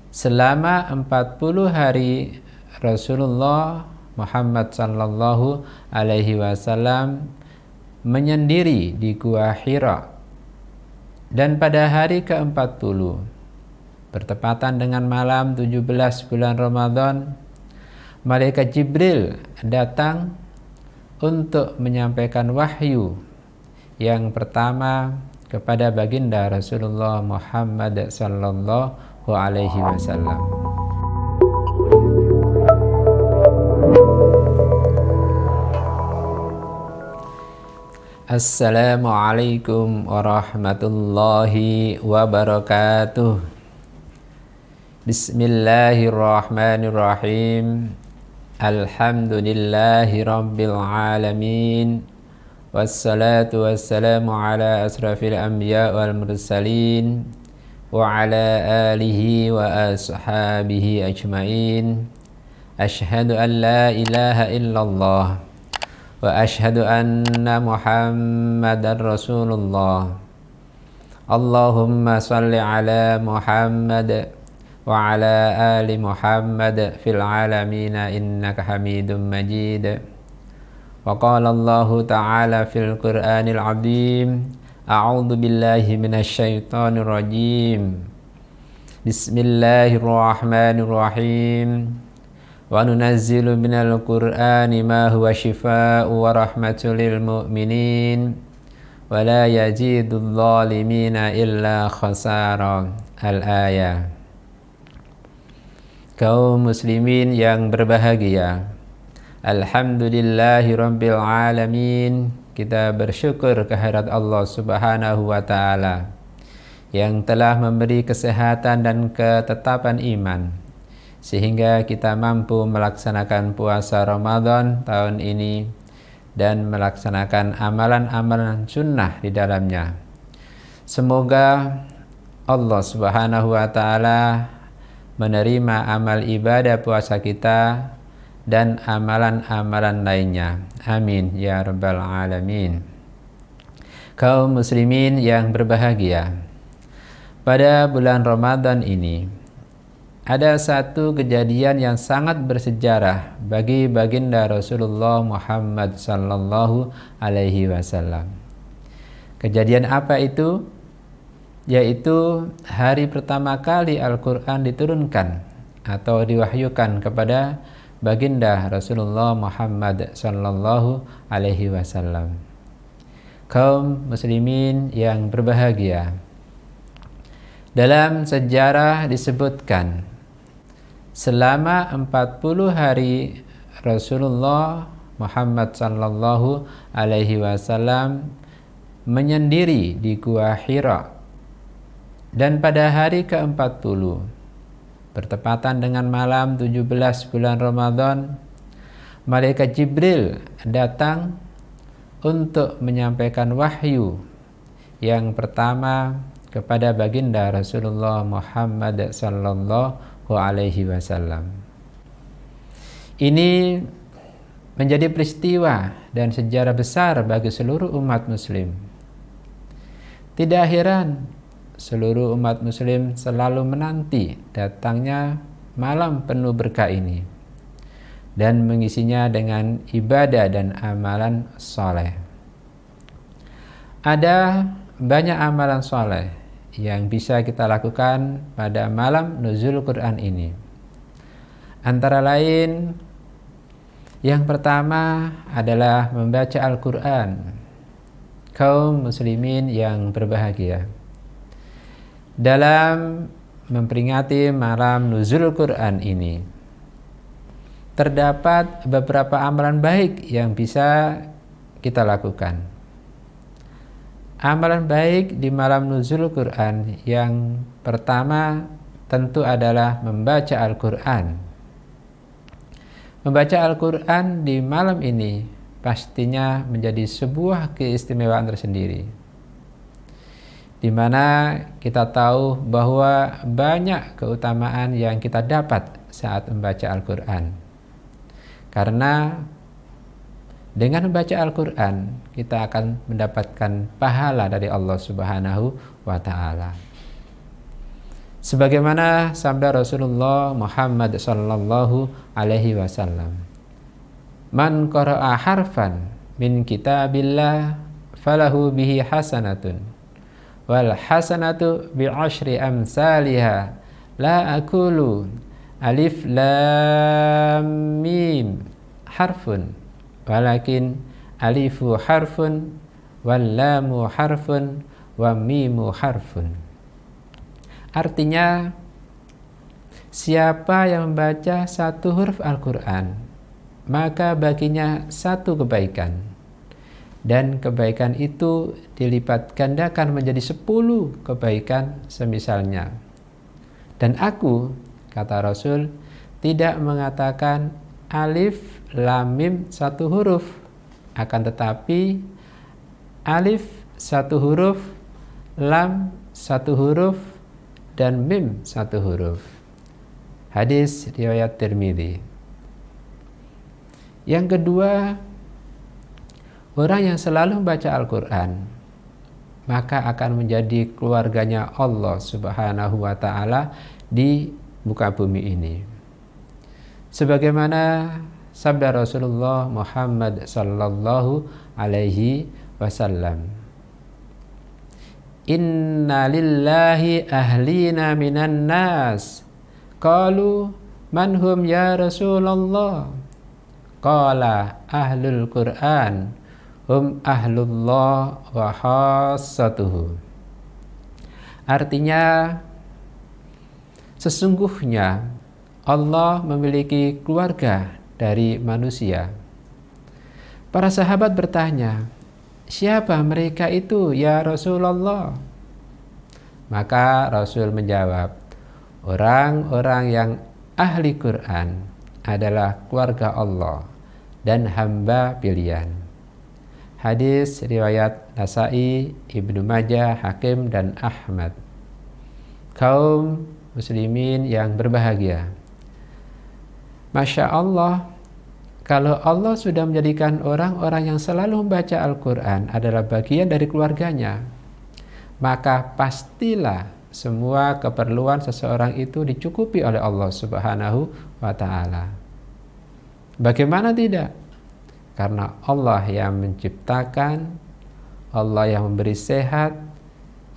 selama 40 hari Rasulullah Muhammad sallallahu alaihi wasallam menyendiri di Gua Hira. Dan pada hari ke-40 bertepatan dengan malam 17 bulan Ramadan, malaikat Jibril datang untuk menyampaikan wahyu yang pertama kepada baginda Rasulullah Muhammad sallallahu alaihi wasallam. Assalamualaikum warahmatullahi wabarakatuh. Bismillahirrahmanirrahim. Alhamdulillahi rabbil alamin. Wassalatu wassalamu ala asrafil anbiya wal mursalin wa ala alihi wa ashabihi ajmain. Ashhadu an la ilaha illallah wa ashhadu anna Muhammadar Rasulullah. Allahumma salli ala Muhammad wa ala ali Muhammad fil alamin innaka Hamidum Majid. Wa qala Allah ta'ala fil Qur'anil azim, a'udzu billahi minasy syaithanir rajim. Bismillahirrahmanirrahim. Wa nunazzilu minal Qur'ani ma huwa shifaa'u wa rahmatul lil mu'minin wa la yazidudz zalimina illa khasara. Al-ayah. Kaum muslimin yang berbahagia, alhamdulillahi rabbil alamin. Kita bersyukur kehadirat Allah subhanahu wa ta'ala yang telah memberi kesehatan dan ketetapan iman sehingga kita mampu melaksanakan puasa Ramadan tahun ini dan melaksanakan amalan-amalan sunnah di dalamnya. Semoga Allah subhanahu wa ta'ala menerima amal ibadah puasa kita dan amalan-amalan lainnya. Amin ya rabbal alamin. Kaum muslimin yang berbahagia, pada bulan Ramadan ini ada satu kejadian yang sangat bersejarah bagi baginda Rasulullah Muhammad sallallahu alaihi wasallam. Kejadian apa itu? Yaitu hari pertama kali Al-Quran diturunkan atau diwahyukan kepada baginda Rasulullah Muhammad sallallahu alaihi wasallam. Kaum muslimin yang berbahagia, dalam sejarah disebutkan selama 40 hari Rasulullah Muhammad sallallahu alaihi wasallam menyendiri di Gua Hira. Dan pada hari ke-40 bertepatan dengan malam 17 bulan Ramadan, malaikat Jibril datang untuk menyampaikan wahyu yang pertama kepada baginda Rasulullah Muhammad sallallahu alaihi wasallam. Ini menjadi peristiwa dan sejarah besar bagi seluruh umat muslim. Tidak heran seluruh umat muslim selalu menanti datangnya malam penuh berkah ini dan mengisinya dengan ibadah dan amalan soleh. Ada banyak amalan soleh yang bisa kita lakukan pada malam nuzul Quran ini. Antara lain, yang pertama adalah membaca Al-Quran. Kaum muslimin yang berbahagia, dalam memperingati malam nuzul Quran ini terdapat beberapa amalan baik yang bisa kita lakukan. Amalan baik di malam nuzul Quran yang pertama tentu adalah membaca Al-Quran. Membaca Al-Quran di malam ini pastinya menjadi sebuah keistimewaan tersendiri, di mana kita tahu bahwa banyak keutamaan yang kita dapat saat membaca Al-Quran. Karena dengan membaca Al-Quran, kita akan mendapatkan pahala dari Allah Subhanahu wa Ta'ala. Sebagaimana sabda Rasulullah Muhammad sallallahu alaihi wasallam, "Man qara'a harfan min kitabillah falahu bihi hasanatun wal hasanatu bi asyri amsalha la aqulu alif lam mim harfun walakin alifu harfun wal lamu harfun wa mimu harfun." Artinya, siapa yang membaca satu huruf Al-Quran, maka baginya satu kebaikan, dan kebaikan itu dilipat gandakan menjadi 10 kebaikan semisalnya. Dan aku, kata Rasul, tidak mengatakan alif lam mim satu huruf, akan tetapi alif satu huruf, lam satu huruf, dan mim satu huruf. Hadis riwayat Tirmidzi. Yang kedua, orang yang selalu membaca Al-Quran, maka akan menjadi keluarganya Allah Subhanahu wa Ta'ala di muka bumi ini. Sebagaimana sabda Rasulullah Muhammad sallallahu alaihi wasallam, "Inna lillahi ahlina minan nas." Qalu, "Man hum ya Rasulullah?" Qala, "Ahlul Qur'an, hum ahlullah wa khassatuhu." Artinya, sesungguhnya Allah memiliki keluarga dari manusia. Para sahabat bertanya, "Siapa mereka itu ya Rasulullah?" Maka Rasul menjawab, "Orang-orang yang ahli Quran adalah keluarga Allah dan hamba pilihan." Hadis riwayat Nasa'i, Ibnu Majah, Hakim, dan Ahmad. Kaum muslimin yang berbahagia, Masya Allah, kalau Allah sudah menjadikan orang-orang yang selalu membaca Al-Quran adalah bagian dari keluarganya, maka pastilah semua keperluan seseorang itu dicukupi oleh Allah Subhanahu wa Ta'ala. Bagaimana tidak? Karena Allah yang menciptakan, Allah yang memberi sehat,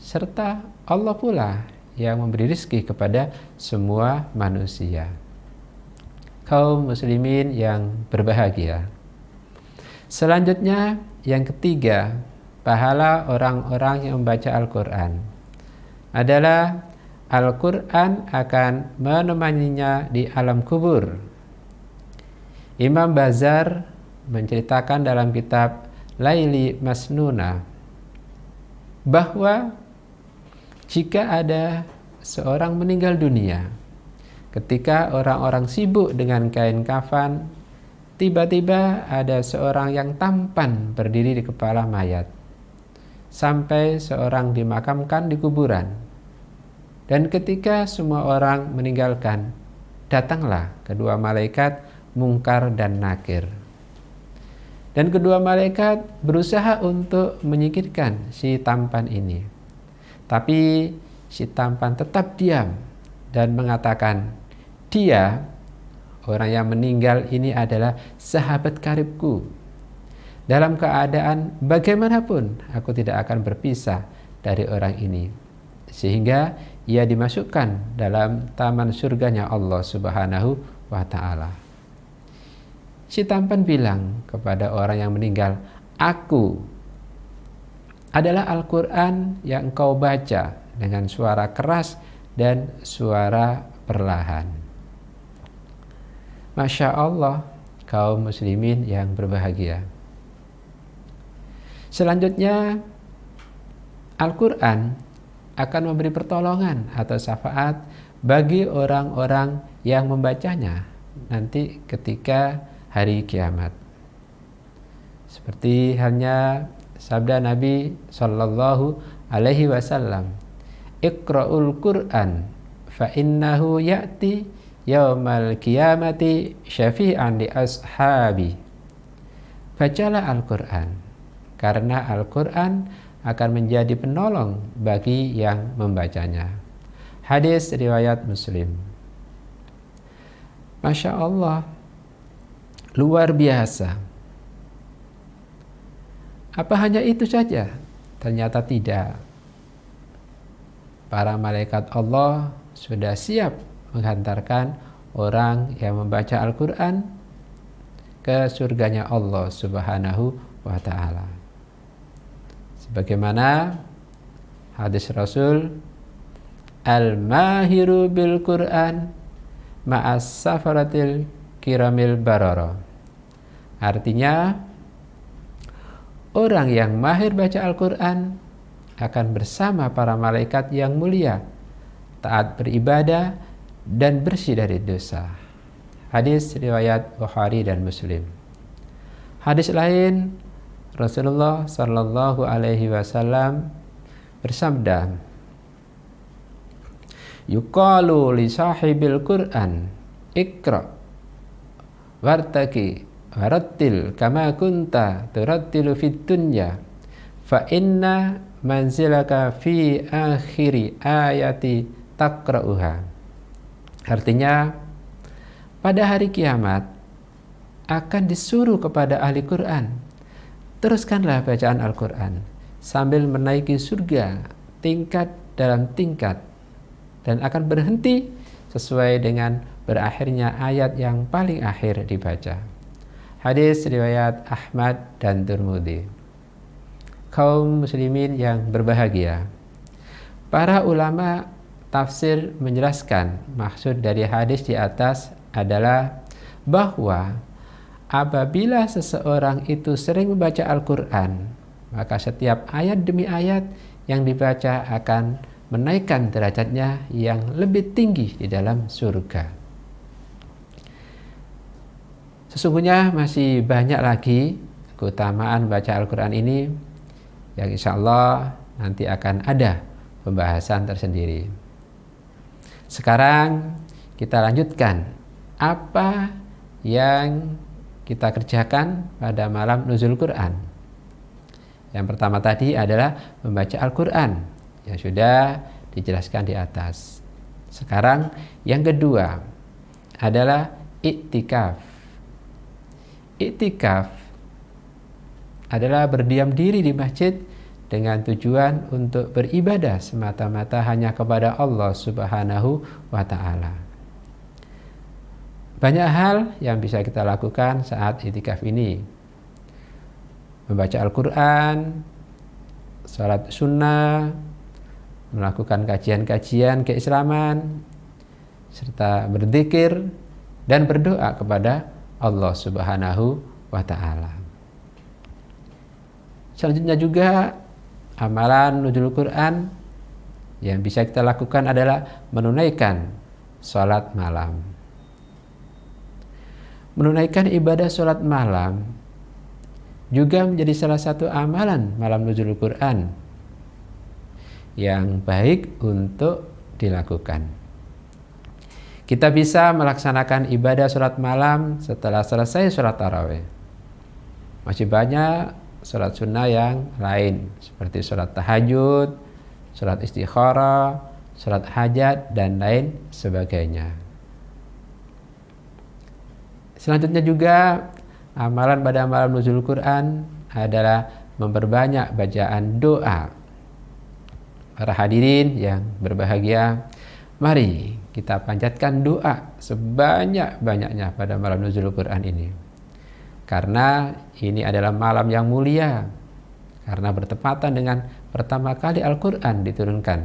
serta Allah pula yang memberi rezeki kepada semua manusia. Kaum muslimin yang berbahagia. Selanjutnya, yang ketiga, pahala orang-orang yang membaca Al-Quran adalah Al-Quran akan menemaninya di alam kubur. Imam Bazar menceritakan dalam kitab Laili Masnuna bahwa jika ada seorang meninggal dunia, ketika orang-orang sibuk dengan kain kafan, tiba-tiba ada seorang yang tampan berdiri di kepala mayat, sampai seorang dimakamkan di kuburan. Dan ketika semua orang meninggalkan, datanglah kedua malaikat Mungkar dan Nakir. Dan kedua malaikat berusaha untuk menyingkirkan si tampan ini. Tapi si tampan tetap diam dan mengatakan, "Dia, orang yang meninggal ini adalah sahabat karibku. Dalam keadaan bagaimanapun aku tidak akan berpisah dari orang ini." Sehingga ia dimasukkan dalam taman surganya Allah Subhanahu wa Ta'ala. Si tampan bilang kepada orang yang meninggal, "Aku adalah Al-Quran yang engkau baca dengan suara keras dan suara perlahan." Masya Allah, kaum muslimin yang berbahagia. Selanjutnya, Al-Quran akan memberi pertolongan atau syafaat bagi orang-orang yang membacanya nanti ketika hari kiamat. Seperti halnya sabda Nabi sallallahu alaihi wasallam, "Iqra'ul Qur'an fa innahu ya'ti yaumal qiyamati syafi'an li ashabi." Bacalah Al-Quran, karena Al-Quran akan menjadi penolong bagi yang membacanya. Hadis riwayat Muslim. Masya Allah, luar biasa. Apa hanya itu saja? Ternyata tidak. Para malaikat Allah sudah siap menghantarkan orang yang membaca Al-Quran ke surganya Allah Subhanahu wa ta'ala. Sebagaimana hadis Rasul, Al-mahiru bil Quran ma'as safaratil kiramil barara. Artinya, orang yang mahir baca Al-Quran akan bersama para malaikat yang mulia, taat beribadah, dan bersih dari dosa. Hadis riwayat Bukhari dan Muslim. Hadis lain, Rasulullah Sallallahu Alaihi Wasallam bersabda, yuqalu li sahibil Qur'an ikra wartaki warattil kama kunta turattilu fid dunya fa inna manzilaka fi akhiri ayati taqra'uha. Artinya, pada hari kiamat akan disuruh kepada ahli Quran, teruskanlah bacaan Al-Quran sambil menaiki surga tingkat dalam tingkat, dan akan berhenti sesuai dengan berakhirnya ayat yang paling akhir dibaca. Hadis riwayat Ahmad dan Tirmidzi. Kaum muslimin yang berbahagia, para ulama tafsir menjelaskan maksud dari hadis di atas adalah bahwa apabila seseorang itu sering membaca Al-Quran, maka setiap ayat demi ayat yang dibaca akan menaikkan derajatnya yang lebih tinggi di dalam surga. Sesungguhnya masih banyak lagi keutamaan baca Al-Quran ini yang insya Allah nanti akan ada pembahasan tersendiri. Sekarang kita lanjutkan apa yang kita kerjakan pada malam nuzul Quran. Yang pertama tadi adalah membaca Al-Quran yang sudah dijelaskan di atas. Sekarang yang kedua adalah iktikaf. Iktikaf adalah berdiam diri di masjid dengan tujuan untuk beribadah semata-mata hanya kepada Allah Subhanahu wa ta'ala. Banyak hal yang bisa kita lakukan saat iktikaf ini. Membaca Al-Quran, salat sunnah, melakukan kajian-kajian keislaman, serta berzikir dan berdoa kepada Allah Subhanahu wa ta'ala. Selanjutnya juga amalan nuzul Quran yang bisa kita lakukan adalah menunaikan sholat malam. Menunaikan ibadah sholat malam juga menjadi salah satu amalan malam nuzul Quran yang baik untuk dilakukan. Kita bisa melaksanakan ibadah sholat malam setelah selesai sholat tarawih. Masih banyak sholat sunnah yang lain seperti sholat tahajud, sholat istikharah, sholat hajat, dan lain sebagainya. Selanjutnya juga amalan pada malam nuzul Quran adalah memperbanyak bacaan doa. Para hadirin yang berbahagia, mari kita panjatkan doa sebanyak-banyaknya pada malam nuzul Quran ini. Karena ini adalah malam yang mulia, karena bertepatan dengan pertama kali Al-Quran diturunkan.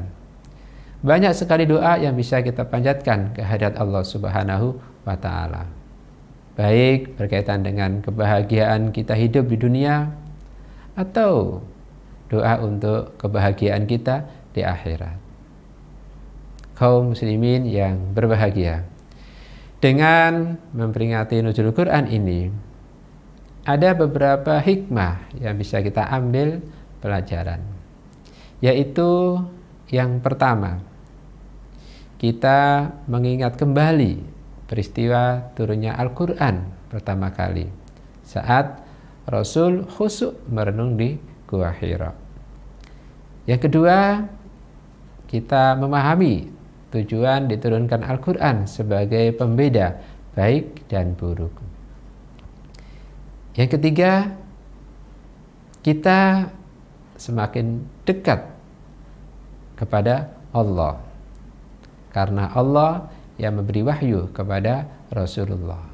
Banyak sekali doa yang bisa kita panjatkan ke hadirat Allah Subhanahu wa ta'ala. Baik berkaitan dengan kebahagiaan kita hidup di dunia, atau doa untuk kebahagiaan kita di akhirat. Kaum muslimin yang berbahagia, dengan memperingati nuzul Quran ini, ada beberapa hikmah yang bisa kita ambil pelajaran. Yaitu yang pertama, kita mengingat kembali peristiwa turunnya Al-Quran pertama kali saat Rasul khusyuk merenung di Gua Hira. Yang kedua, kita memahami tujuan diturunkan Al-Quran sebagai pembeda baik dan buruk. Yang ketiga, kita semakin dekat kepada Allah karena Allah yang memberi wahyu kepada Rasulullah.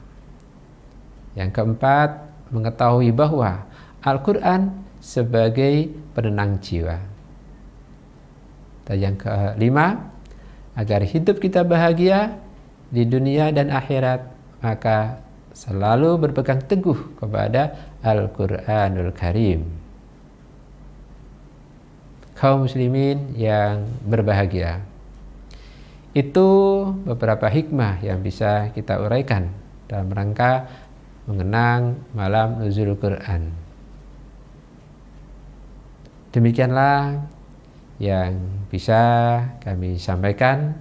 Yang keempat, mengetahui bahwa Al-Quran sebagai penenang jiwa. Dan yang kelima, agar hidup kita bahagia di dunia dan akhirat, maka selalu berpegang teguh kepada Al-Quranul Karim. Kaum muslimin yang berbahagia, itu beberapa hikmah yang bisa kita uraikan dalam rangka mengenang malam nuzul Quran. Demikianlah yang bisa kami sampaikan.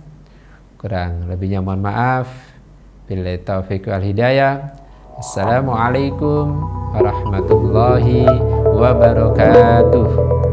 Kurang lebihnya mohon maaf. Billahi taufiq wal hidayah. Assalamualaikum warahmatullahi wabarakatuh.